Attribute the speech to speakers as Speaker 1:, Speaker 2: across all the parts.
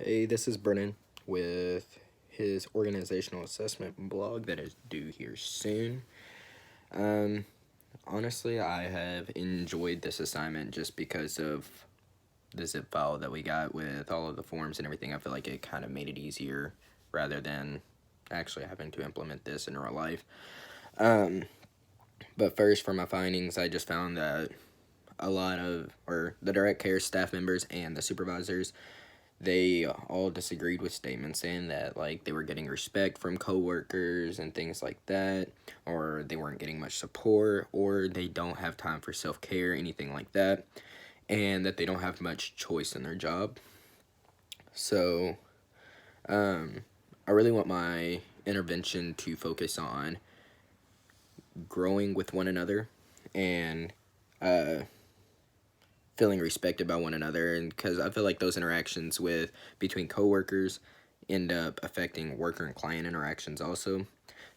Speaker 1: Hey, this is Brennan with his organizational assessment blog that is due here soon. Um, Honestly, I have enjoyed this assignment just because of the zip file that we got with all of the forms and everything. I feel like it kind of made it easier rather than actually having to implement this in real life. But first, for my findings, I just found that the direct care staff members and the supervisors, they all disagreed with statements saying that like they were getting respect from coworkers and things like that, or they weren't getting much support, or they don't have time for self-care, anything like that, and that they don't have much choice in their job. So I really want my intervention to focus on growing with one another and feeling respected by one another, and because I feel like those interactions with between coworkers end up affecting worker and client interactions also.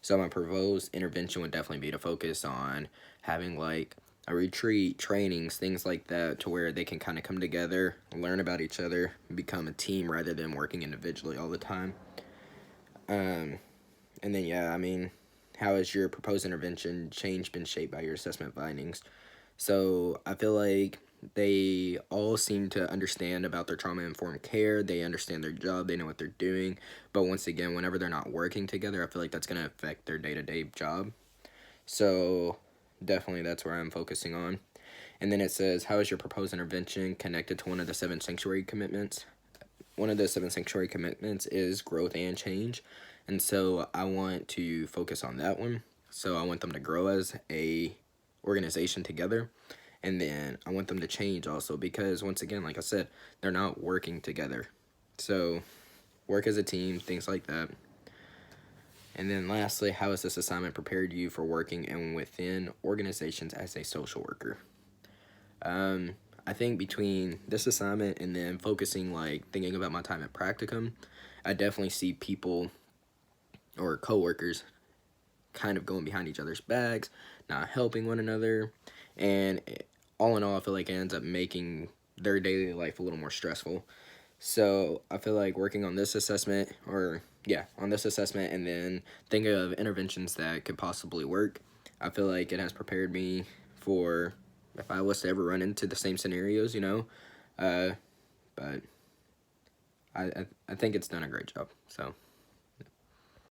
Speaker 1: So my proposed intervention would definitely be to focus on having like a retreat, trainings, things like that, to where they can kind of come together, learn about each other, become a team rather than working individually all the time. And then how has your proposed intervention change been shaped by your assessment findings? So I feel like they all seem to understand about their trauma informed care. They understand their job. They know what they're doing. But once again, whenever they're not working together, I feel like that's going to affect their day to day job. So definitely that's where I'm focusing on. And then it says, how is your proposed intervention connected to one of the 7 sanctuary commitments? One of the 7 sanctuary commitments is growth and change. And so I want to focus on that one. So I want them to grow as a organization together, and then I want them to change also, because once again, like I said, they're not working together. So work as a team, things like that. And then lastly, how has this assignment prepared you for working and within organizations as a social worker? I think between this assignment and then focusing, like thinking about my time at practicum, I definitely see people or coworkers kind of going behind each other's backs, not helping one another, and all in all, I feel like it ends up making their daily life a little more stressful. So I feel like working on this assessment, and then thinking of interventions that could possibly work, I feel like it has prepared me for if I was to ever run into the same scenarios, but I think it's done a great job. So.